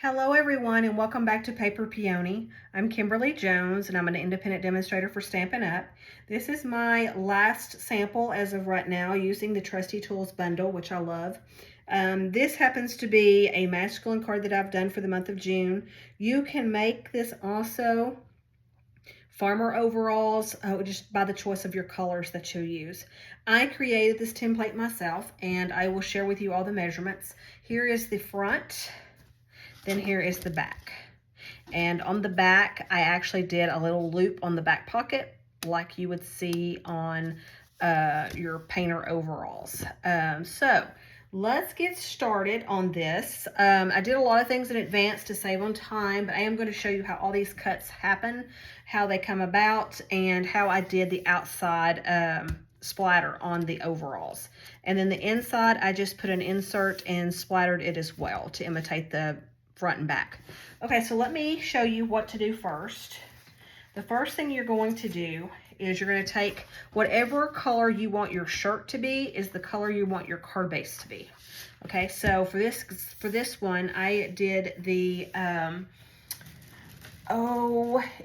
Hello everyone and welcome back to Paper Peony. I'm Kimberly Jones and I'm an independent demonstrator for Stampin' Up. This is my last sample as of right now using the Trusty Tools bundle, which I love. This happens to be a masculine card that I've done for the month of June. You can make this also farmer overalls, just by the choice of your colors that you use. I created this template myself and I will share with you all the measurements. Here is the front. Then here is the back. And on the back, I actually did a little loop on the back pocket like you would see on your painter overalls. So let's get started on this. I did a lot of things in advance to save on time, but I am going to show you how all these cuts happen, how they come about, and how I did the outside splatter on the overalls. And then the inside, I just put an insert and splattered it as well to imitate the front and back. Okay, so let me show you what to do first. The first thing you're going to do is you're going to take whatever color you want your shirt to be is the color you want your card base to be. Okay, so for this one, I did the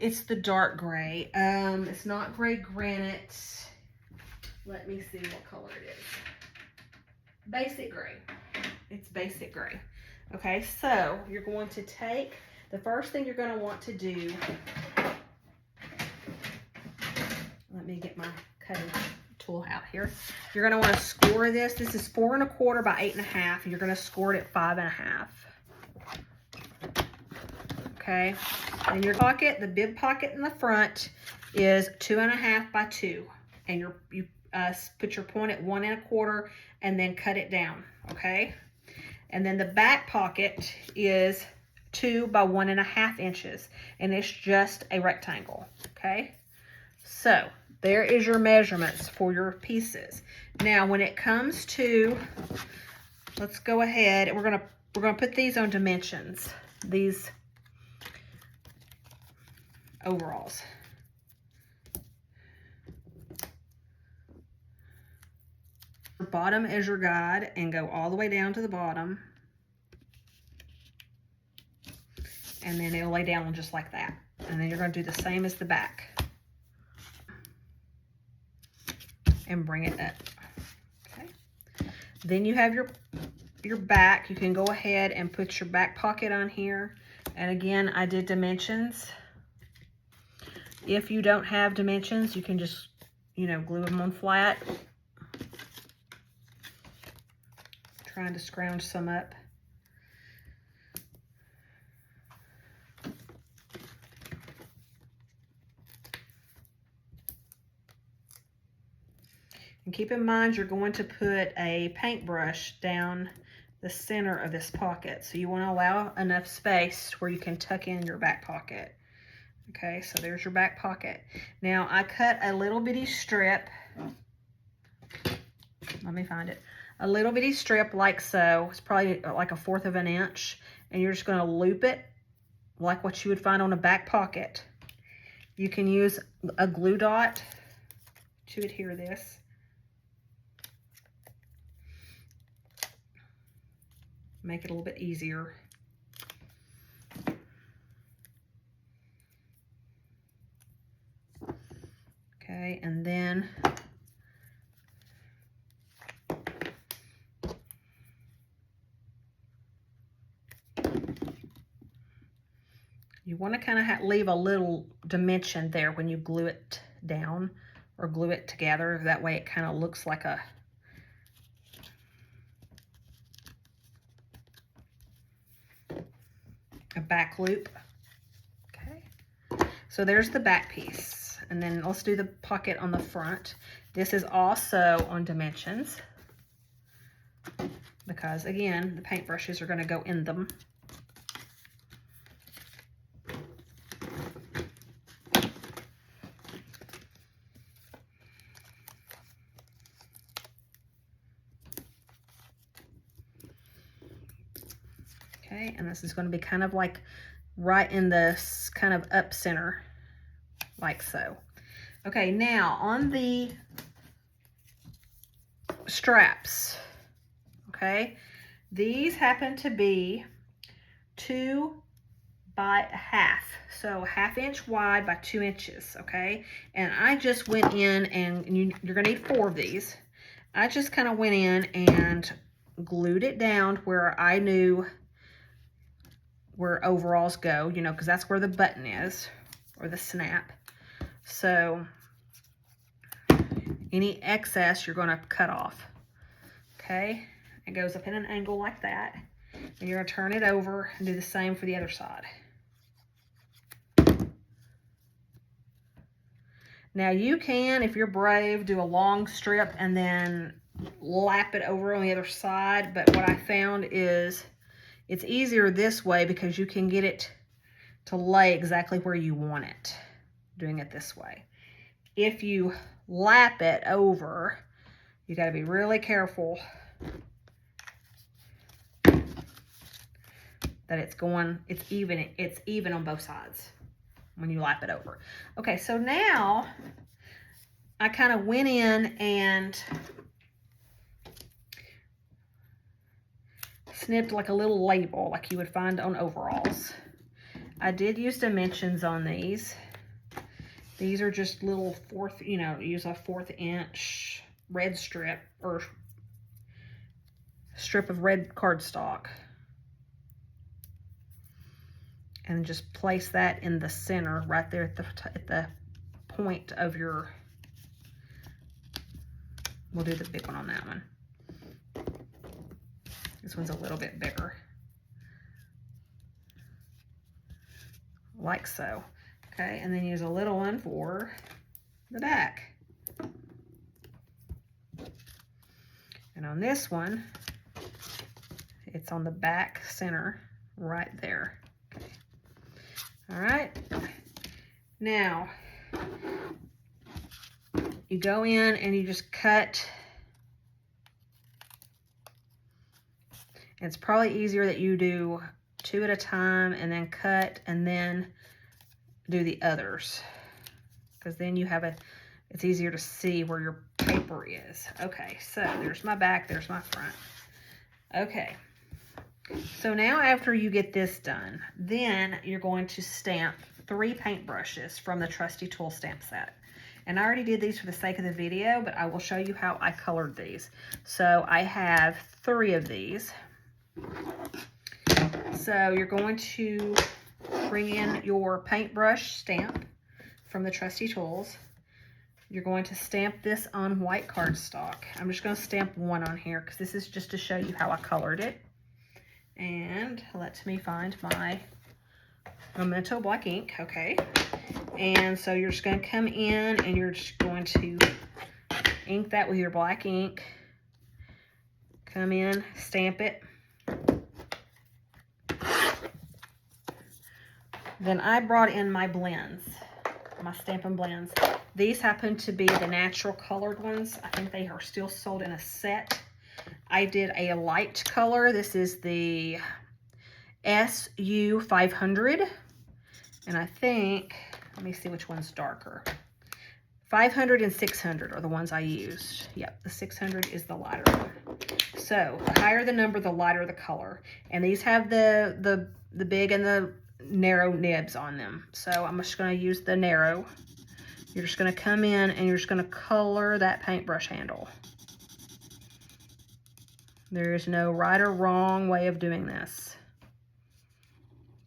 it's the dark gray. It's not gray granite. Let me see what color it is. Basic gray. It's basic gray. Okay, so you're going to take, the first thing you're going to want to do, let me get my cutting tool out here. You're going to want to score this. This is 4 1/4 by 8 1/2. You're going to score it at 5 1/2. Okay, and your pocket, the bib pocket in the front is 2 1/2 by 2. And you put your point at 1 1/4 and then cut it down, okay? And then the back pocket is 2 by 1 1/2 inches, and it's just a rectangle, okay? So there is your measurements for your pieces. Now, when it comes to, let's go ahead and we're gonna put these on dimensions, these overalls. Bottom as your guide and go all the way down to the bottom, and then it'll lay down just like that. And then you're going to do the same as the back and bring it up. Okay, then you have your back. You can go ahead and put your back pocket on here, and again, I did dimensions. If you don't have dimensions, you can just, glue them on flat. Trying to scrounge some up. And keep in mind, you're going to put a paintbrush down the center of this pocket. So you want to allow enough space where you can tuck in your back pocket. Okay, so there's your back pocket. Now I cut a little bitty strip. Let me find it. A little bitty strip like so. It's probably like 1/4 of an inch. And you're just going to loop it like what you would find on a back pocket. You can use a glue dot to adhere this. Make it a little bit easier. Okay, and then you want to kind of leave a little dimension there when you glue it down or glue it together. That way it kind of looks like a back loop. Okay, so there's the back piece. And then let's do the pocket on the front. This is also on dimensions because, again, the paintbrushes are going to go in them. Okay, and this is going to be kind of like right in this kind of up center, like so. Okay, now on the straps, okay, these happen to be 2 by a half. So 1/2 inch wide by 2 inches, okay? And I just went in, and you're gonna need 4 of these. I just kind of went in and glued it down where I knew where overalls go, you know, because that's where the button is, or the snap. So any excess you're gonna cut off, okay? It goes up in an angle like that. And you're gonna turn it over and do the same for the other side. Now you can, if you're brave, do a long strip and then lap it over on the other side. But what I found is it's easier this way because you can get it to lay exactly where you want it, doing it this way. If you lap it over, you got to be really careful that it's even on both sides when you lap it over. Okay, so now I kind of went in and snipped like a little label like you would find on overalls. I did use dimensions on these. These are just little use a 1/4 inch red strip, or strip of red cardstock. And just place that in the center right there at the point of your, we'll do the big one on that one. This one's a little bit bigger. Like so. Okay, and then use a little one for the back. And on this one, it's on the back center right there. Okay. All right, now you go in and you just cut. It's probably easier that you do 2 at a time and then cut and then do the others, because then you have it's easier to see where your paper is. Okay, so there's my back, there's my front. Okay. So now after you get this done, then you're going to stamp 3 paintbrushes from the Trusty Tools stamp set. And I already did these for the sake of the video, but I will show you how I colored these. So I have 3 of these. So you're going to bring in your paintbrush stamp from the Trusty Tools. You're going to stamp this on white cardstock. I'm just going to stamp 1 on here because this is just to show you how I colored it. And let me find my Memento black ink. Okay, and so you're just going to come in and you're just going to ink that with your black ink. Come in, stamp it. Then I brought in my blends, my Stampin' Blends. These happen to be the natural colored ones. I think they are still sold in a set. I did a light color. This is the SU 500. And I think, let me see which one's darker. 500 and 600 are the ones I used. Yep, the 600 is the lighter one. So the higher the number, the lighter the color. And these have the big and the narrow nibs on them. So I'm just going to use the narrow. You're just going to come in and you're just going to color that paintbrush handle. There is no right or wrong way of doing this.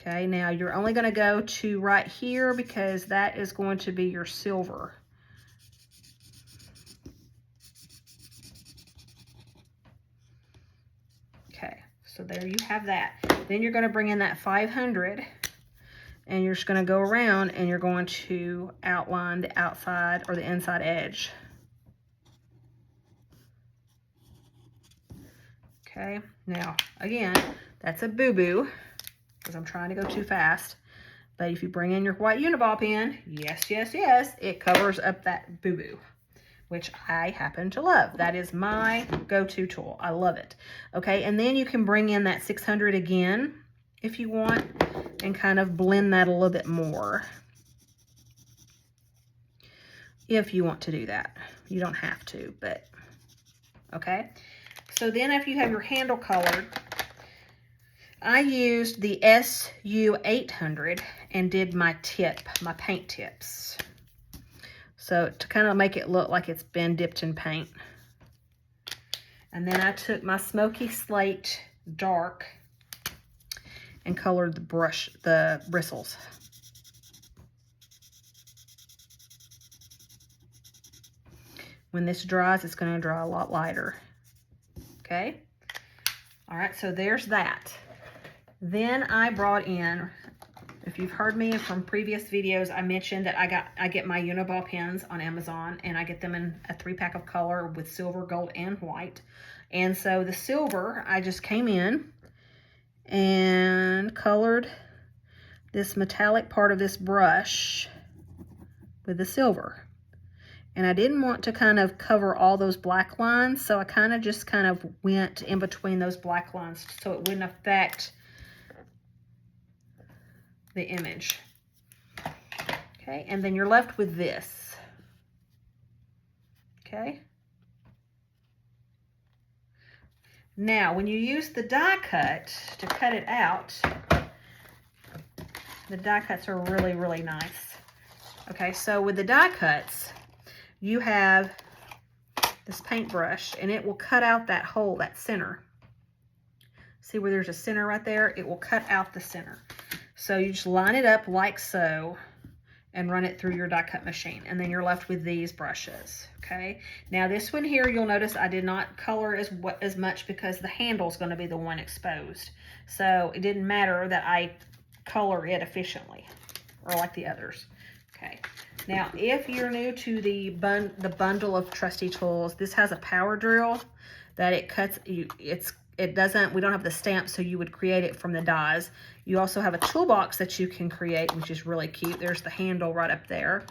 Okay, now you're only going to go to right here because that is going to be your silver. Okay, so there you have that. Then you're going to bring in that 500 and you're just going to go around and you're going to outline the outside or the inside edge. Okay, now again, that's a boo-boo because I'm trying to go too fast. But if you bring in your white Uniball pen, yes, yes, yes, it covers up that boo-boo, which I happen to love. That is my go-to tool. I love it. Okay, and then you can bring in that 600 again if you want and kind of blend that a little bit more. If you want to do that. You don't have to, but okay. So then after you have your handle colored, I used the SU800 and did my paint tips. So to kind of make it look like it's been dipped in paint. And then I took my Smoky Slate Dark and colored the bristles. When this dries, it's going to dry a lot lighter. Okay? All right, so there's that. Then I brought in, if you've heard me from previous videos, I mentioned that I get my Uniball pens on Amazon, and I get them in a 3-pack of color with silver, gold, and white. And so the silver, I just came in and colored this metallic part of this brush with the silver. And I didn't want to kind of cover all those black lines, so I kind of went in between those black lines so it wouldn't affect the image. Okay, and then you're left with this. Okay. Now, when you use the die cut to cut it out, the die cuts are really, really nice. Okay, so with the die cuts, you have this paintbrush, and it will cut out that hole, that center. See where there's a center right there? It will cut out the center. So you just line it up like so and run it through your die cut machine, and then you're left with these brushes. Okay, now this one here, you'll notice I did not color as much because the handle is going to be the one exposed. So it didn't matter that I color it efficiently or like the others. Okay, now if you're new to the bundle of Trusty Tools, this has a power drill that it cuts. We don't have the stamp, so you would create it from the dies. You also have a toolbox that you can create, which is really cute. There's the handle right up there,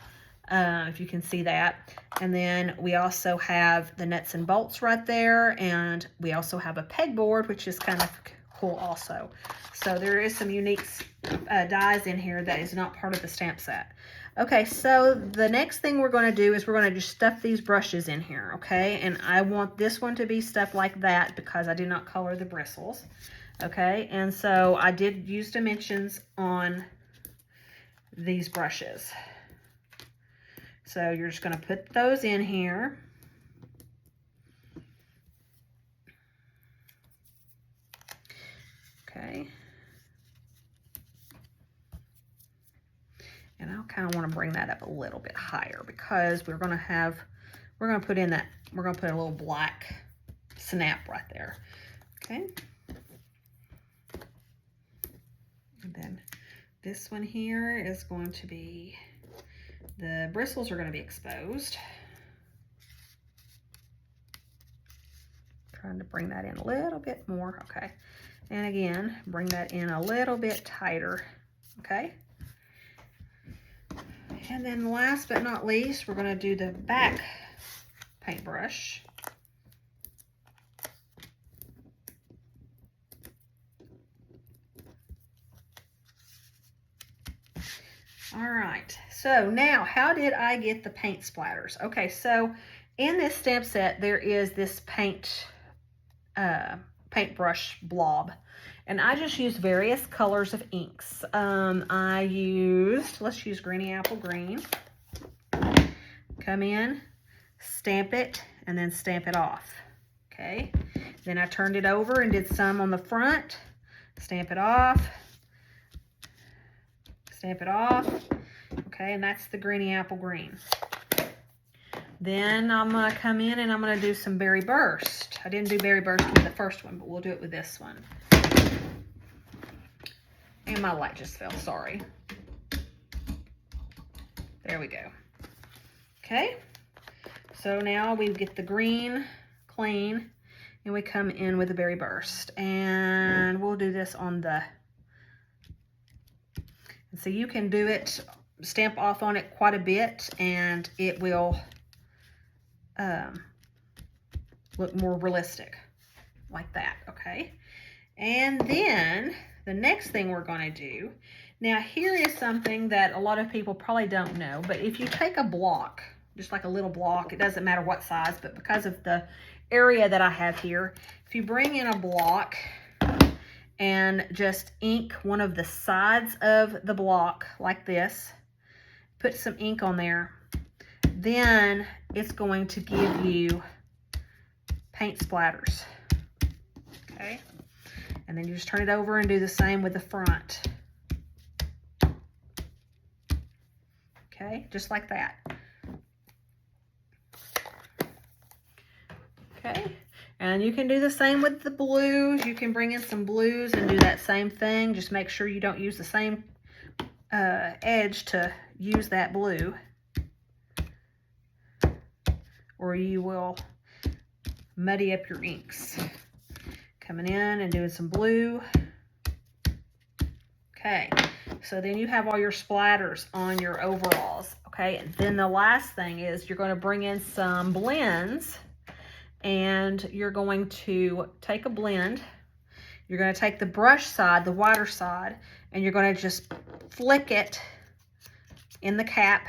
if you can see that. And then we also have the nuts and bolts right there, and we also have a pegboard, which is kind of cool also. So there is some unique dies in here that is not part of the stamp set. Okay, so the next thing we're going to do is we're going to just stuff these brushes in here, okay? And I want this one to be stuffed like that because I did not color the bristles, okay? And so I did use dimensions on these brushes. So you're just going to put those in here. Okay. And I kind of want to bring that up a little bit higher because we're going to put a little black snap right there. Okay. And then this one here is going to be, the bristles are going to be exposed. Trying to bring that in a little bit more. Okay. And again, bring that in a little bit tighter. Okay. And then last but not least, we're going to do the back paintbrush. All right, so now how did I get the paint splatters? Okay, so in this stamp set, there is this paintbrush blob. And I just used various colors of inks. Let's use Greeny Apple Green. Come in, stamp it, and then stamp it off. Okay. Then I turned it over and did some on the front. Stamp it off. Stamp it off. Okay, and that's the Greeny Apple Green. Then I'm going to come in and I'm going to do some Berry Burst. I didn't do Berry Burst with the first one, but we'll do it with this one. And my light just fell, sorry. There we go. Okay, so now we get the green clean and we come in with the Berry Burst. And we'll do this on the, so you can do it, stamp off on it quite a bit and it will look more realistic like that, okay? And then the next thing we're going to do, now here is something that a lot of people probably don't know, but if you take a block, just like a little block, it doesn't matter what size, but because of the area that I have here, if you bring in a block and just ink one of the sides of the block like this. Put some ink on there. Then it's going to give you paint splatters. Okay, and then you just turn it over and do the same with the front. Okay, just like that. Okay, and you can do the same with the blues. You can bring in some blues and do that same thing. Just make sure you don't use the same edge to use that blue, or you will muddy up your inks. Coming in and doing some blue. Okay, so then you have all your splatters on your overalls. Okay, and then the last thing is you're going to bring in some blends, and you're going to take a blend. You're going to take the brush side, the wider side, and you're going to just flick it in the cap,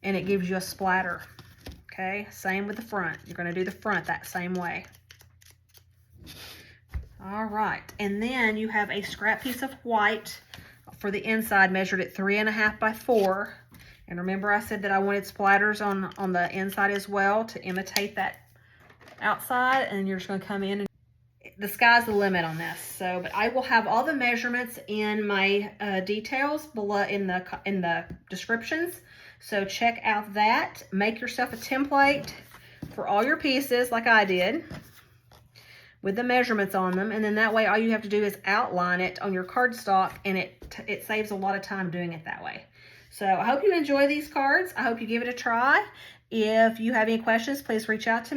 and it gives you a splatter. Okay, same with the front. You're going to do the front that same way. All right, and then you have a scrap piece of white for the inside, measured at 3.5 by 4. And remember I said that I wanted splatters on the inside as well to imitate that outside, and you're just going to come in and the sky's the limit on this. So, but I will have all the measurements in my details below in the descriptions. So check out that. Make yourself a template for all your pieces like I did with the measurements on them, and then that way all you have to do is outline it on your cardstock, and it saves a lot of time doing it that way. So I hope you enjoy these cards. I hope you give it a try. If you have any questions, please reach out to me.